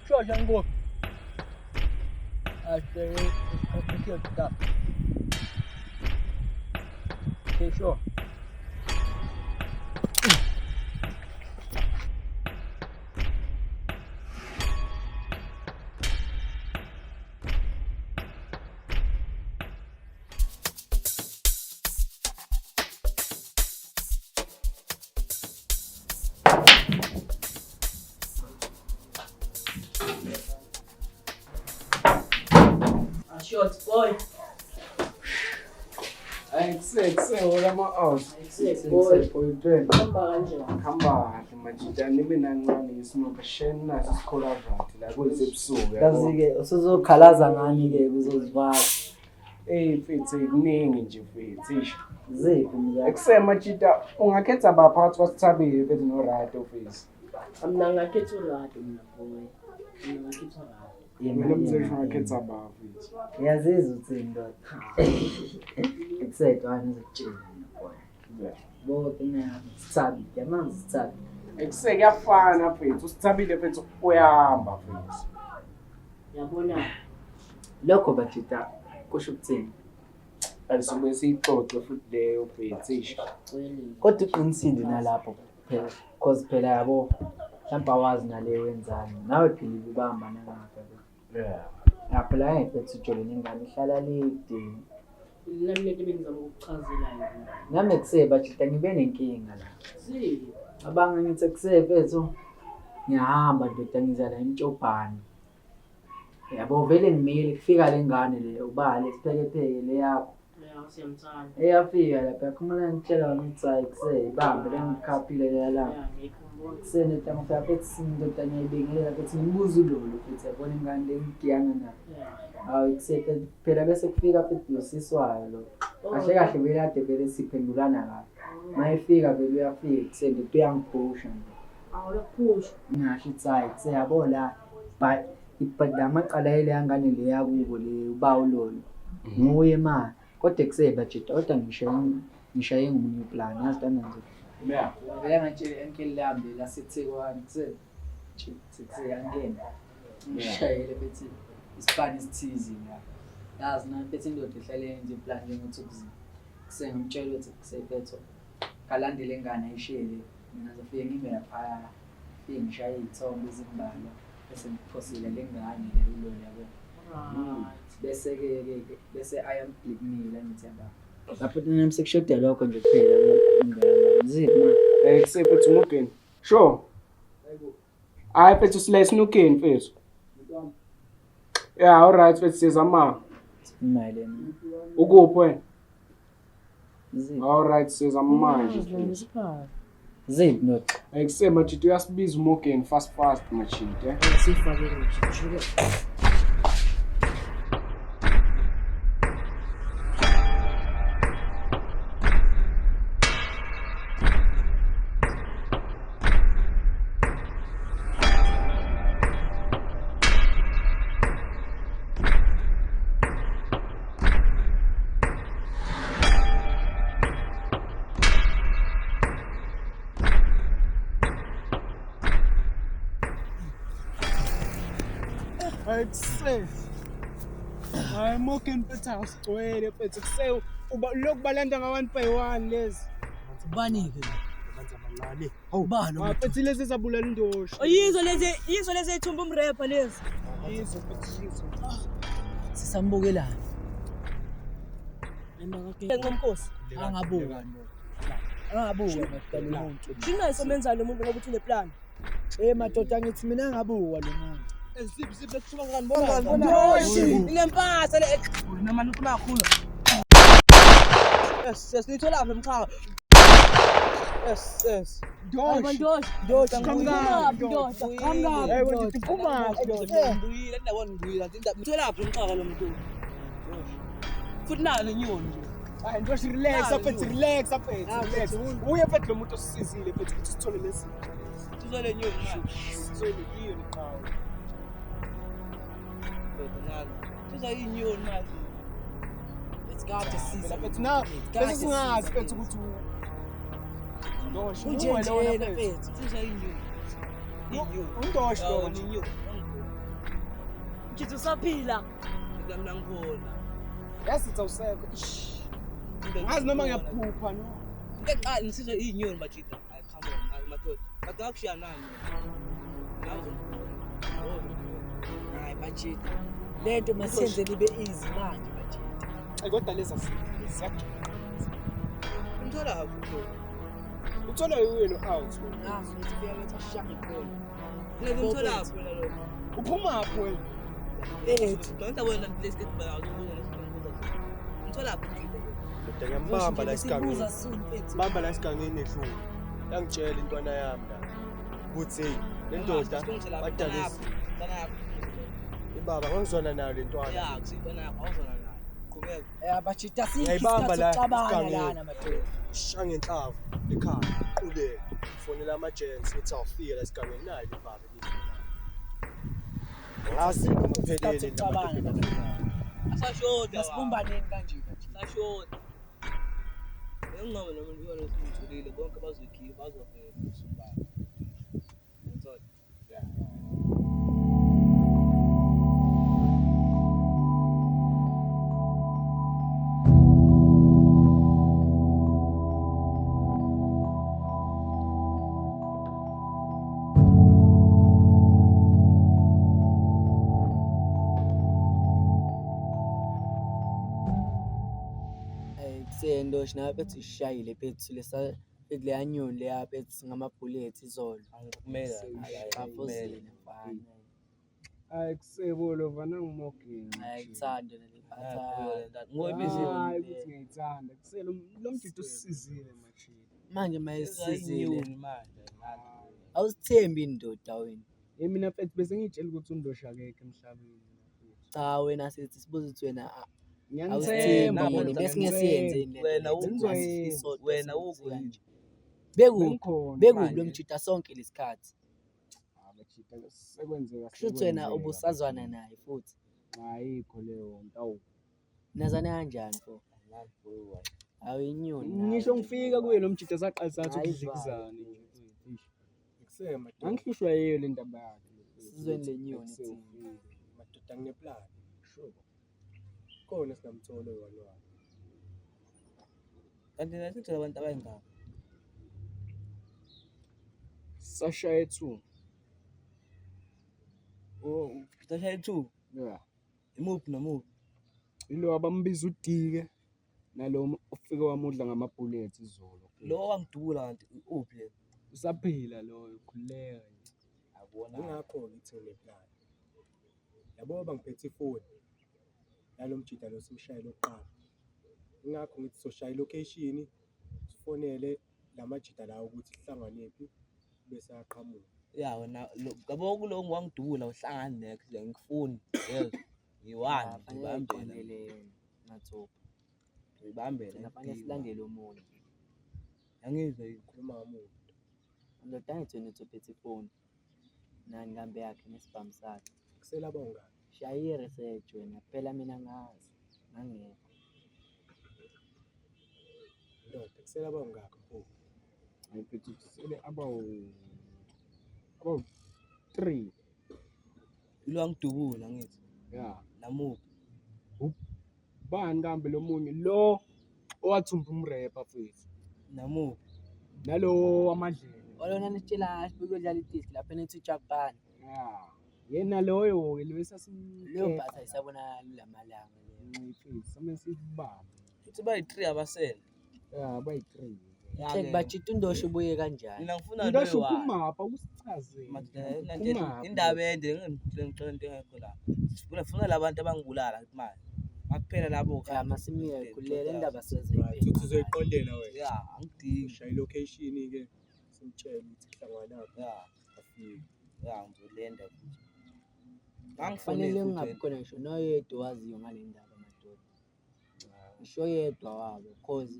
Sure, can go. After stop. Okay, sure. Short boy. Hola ma-out. Boy. Boyfriend. Hamba kanjani? Khamba kahle manje nimi nancane ngisimoka sheni naso sikholavati la kuyisebusuku Kazi-ke usuzokhalaza ngani-ke kuzozivaka. mfethu kuningi nje mfethu isho. Ziphi mzala? Machita ungakhetha baphakathi kwasithabile mfethu no-right office. Mina ngakhetha urado mina boy. Mina ngakhetha urado. Mina mzesho ungakhetha ba mfethu. Ngiyazizwa uthini ndoda. Excited wani ngizokutshela boy. Boke sithabi, yamanzi sithabi. Kuyafana mfethu usithabile mfethu uyahamba mfethu. Yabona lokho bajita kusho ukuthini? Alisuke siyixoxe futhi leyo mfethu isho. Kodwa uqinisile nalapho phela cause phela yabo mhlawumbe awazi nale wenzani nawe phela ubamba nangapha phela ngeke utshole nengane ihlala lede nami lento bengizama ukuchazela yona nami ekuseba jita ngibe nenkinga la abanga ngithi ekusefethu ngiyahamba ndoda ngiza la eMtshobhane yabo vele ngimile kufika lengane le ubale sipheke le yakho siyamthanda eyafika lapha yakhumula ngitshela ngithi hayi kusebambe lengikhaphile la kusene tamafika bethi ndoda ngiyibingelela bethi ngibuza ulolo futhi yabona ingane lengiyana nayo hayi kusephe phela bese kufika futhi nosiswayo lo kahle kahle vele ade vele siphendulana kahle mayifika vele uyafika kusende uyangiphusha awuyaphusha ngashithi hayi kuseyabona but lamaqala ile yangane le yakubo le uba ulolo nguye manje kodwa kuseba jita kodwa ngishaye ngomunye plan yazi kanjani nje vele ngathi enkilambe la sithikwani kuseba sithi yangena ngishayele bethi isipani sithizi la yazi na bethi indoda ehlale yenze plan njengothukuzi kusengimtshela ukuthi kusephetho kalandele ingane ayishele mina ngizofike ngime lapha ngishaye izithombe ezimbalwa bese ngiphosile lengane le ulolo yabo bese ayamblickmila ngithi yaba lapho nami sekushoda lokho nje kuphela ngizini Kusephethu umugeni. Sure. Hayi mfethu sile snukeni mfethu. Yeah, all right mfethu sizama. imali Ukuphi wena? zini All right sizama manje. zini not Kusema jita uyasibiza umugeni fast machita. sifake nje Hayi mugeni mfethu asigcwele mfethu lokubalanda nga-1 by 1 lezi. Ubani ke? Awubani Mfethu lezi zabulela indosho. yizo lezi ethumba umrapper lezi. Yizo mfethu. Sisambukelana. Ngomkhosi angabuka no. Angabuka madala umuntu. Shina isomenza lo muntu ngoba uthule plan. Madoda ngithi mina angabuka lo muntu. Siphi sesishuba ngani bona. Ilempasa le wena manje ufuna kakhulu. Sesithola apha emkhaya. Yes. Ndoshi, kamngani, ndoda, kamngani, Hey, wena uphuma ndoda. Ngibuyile ndabona ngibuyile mtholaphi umqaka lo muntu. Futhi nalo nyoni nje. Hayi Ndoshi, relax aphethe, relax. Uye mfethu lo muntu osisizile mfethu ukuthi sithole lesi. Sizole nyoni manje. Sizwe yiyo niqhawe. Nalo. Sizoyinyoni manje. It's got to see Phela mfethu na bese singazi mfethu ukuthi Ndoshi unjenjena uwena mfethu. Sizoyinyoni. Undoshi lo. Inyoni. Mthithi usaphila. Ngikamna ngibona. Yasithi awusekho. Ngazi noma ngiyaphupha no. Ngiqala nisizwe inyoni bajida. Hayi come on, madoda. Badala kushiya nani? Nazo. Hayi bajida. Lento masiyenze libe easy manje bajida. Kodwa lezi asiyakho. Umtholaphi. Uthola uye no out. Ngithi kuyabetha shange khona. Ngeke umtholaphi wena lo. Uphuma phi wena? Don't wena lesikhathi bala ukubuza. Umtholaphi njida. Kodwa ngiyambamba la Sibuza esigangeni. soon mfethu. Bamba la esigangeni ehlulu. Yangitshela intwana yami la. Ukuthi le ndoda badalisi. Ibaba ngizona nayo le ntwana. Ya, kusintwana yakho awuzona nayo. Qhubeka. Bajida sikho Ngiyayibamba la isicabanga esigangeni. lana madoda. Shange enhlavu ekhaya. Qule. Fonela ama-agents ukuthi awufike la esigangeni nayo ibaba lithi. Ngazi ngiphelele Cabanga madoda. Asashoda. Asibumbaneni kanje bajida. Asashoda. Ngingqobe noma ngiyona usithulile bonke bazokhipha bazovela usumbala. Ngizotha. Ndoshi nawe bethu ishayile bethu lesa leya nyoni leya bethu ngamabhulethi izolo. Angikumela. Afozile mfana. Hayi kusebo lo vana ngimogeni. Ayithanda naliphatha. Ngoyibizile. Hayi ukuthi ngiyithanda. Kuselo lo mdidi usisizile machini. Manje mayisizile. Inyoni manje. Awusithembi indoda wena. Mina mfethu bese ngitshela ukuthi uNdoshi akekho emhlabeni. Cha wena sithi sibuza ukuthi wena Ngiyathemba awusithembi bese ngesiyenze Wena wena ukho bekubi lo mjida sonke lesikhathi. Abachita sekwenzeka. Kushuthi wena ubusazwana naye futhi. Ayikho leyo ntawu. Nazana kanjani fo? Awinyoni. Ngisho ngifika kuye lo mjida saqalisa ukudlikizana nje. Ngikusema Angihlushwa yiyo le ndaba yakhe. Sizweni lenyoni thina. madoda ngineplan. Sure. Khona singamthola walo. Kanti nasithi abantu abayingaka. Sashaye 2. Oh, sashaye 2. Yeah. Imuphi nomuphi? Ilo abambiza uDike nalo ofike wamudla ngamabhullets izolo. Lo wangidubula kanti uphi yena? Usaphila loyo khuleka nje. Akubona. Ngakho ngithi uneplan. Yabo bangiphethe ifoni. Nalo mjida lo simshayile oqala. Ngakho ngithi soshaya ilocation, sifonele lamajida lawo ukuthi sihlanganephi bese aqhamuka. Ya wena ngabo kulo wangidubula uhlangane next ngikufuni. Yes. Yiwani Ngibambele mathopo. Ngibambele. Ngaphandle silandele umuntu. Angizwe ikhuluma ngamuntu. Ndoda ngithi wena uphethe ifoni. Nani ngambe yakhe nesibhamu sakhe. Kusela bawungaka. Shaya research wena phela mina ngazi. Ngangekho. Ndoda kusela bawungaka mfowethu. Ayiphethe sele abawu 3. Lo wangidubula ngithi. Yeah. Namuphi? Bani kambe lo munye lo owathumba umrapper mfethu. Namuphi? Nalo amadlelo. Olona nitshela bekudlala idisk lapha nethi uJapan. Yeah. Yena loyo ke Leyo leyo bhatha isabona lamalanga leyo. mfethu samesibamba. Uthi bayi3 abasele. Yeah, bayi3. Check bajita uNdoshi ubuye kanjani? Mina ngifuna Ndoshi lo uphuma apha usichazele. indaba ende ngicela into engekho la. Ngifuna labantu abangibulala manje. Akuphela labo Ya masimiye kulela indaba Right, uthi uzoyiqondela wena. ya angidingi Ushaya ilocation-ke simtshele ukuthi kuhlanganaphi ya afike. ya ngizolenda kufanele kungabi khona ngisho noyedwa owaziyo ngale ndaba madoda, ngisho yedwa wabo cause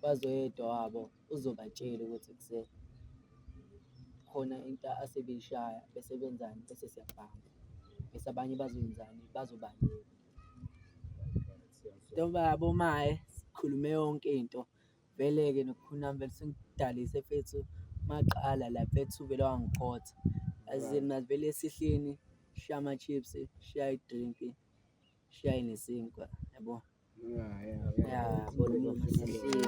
bazoyedwa wabo uzobatshela ukuthi khona into asebeyishaya bese benzani bese siyabhanga bese abanye bazoyenzani bazobaleka. Njengoba yabo maye sikhulume yonke into vele-ke nokukhuluma vele sengidalise fethu maqala la fethu vele wangiqotha azini masivele esihleni shisha ama-chips shisha idrinki shishaye nesinkwa yabo ya bona masihleni.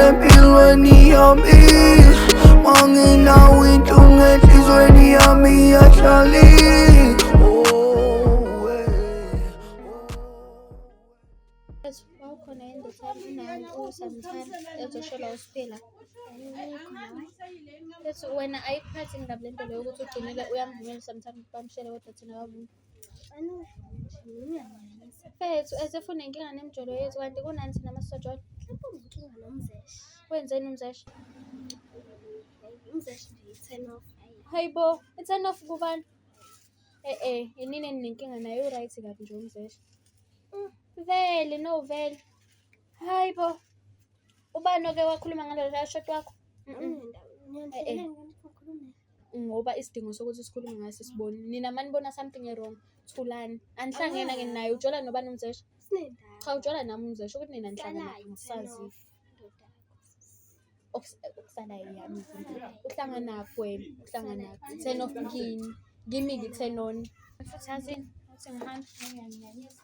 Empilweni yami manginawo enhlizweni yami yahlali wawukhona yini the time unawo u-17 ezoshelwa usiphila ethi wena ayiphathi ngabe le nto leyo ukuthi ugcinile uyamvumela sometimes bamshele kodwa thina kabuni fethu ezef unenkinga nemjolo yethu kanti kunani thina amasotsha wenzeni umzeshe hayi bo i-turn off kubani inini eninenkinga naye u-right kabi nje umzeshe vele no vele hayi bo ubani-ke wakhuluma ngalo shot wakho ngoba isidingo sokuthi sikhulume ngaso siboni nina manibona something wrong thulani anihlangena-ke naye ujola nobani umzeshe cha ujola nami umzeshe ukuthi nina nihlangana ngisazi okusala yami uhlanganaphi wena uhlanganaphi 10 of kini kimi-ke 10 on futhi yazini uthi ngihamba ngiyanginyanyisa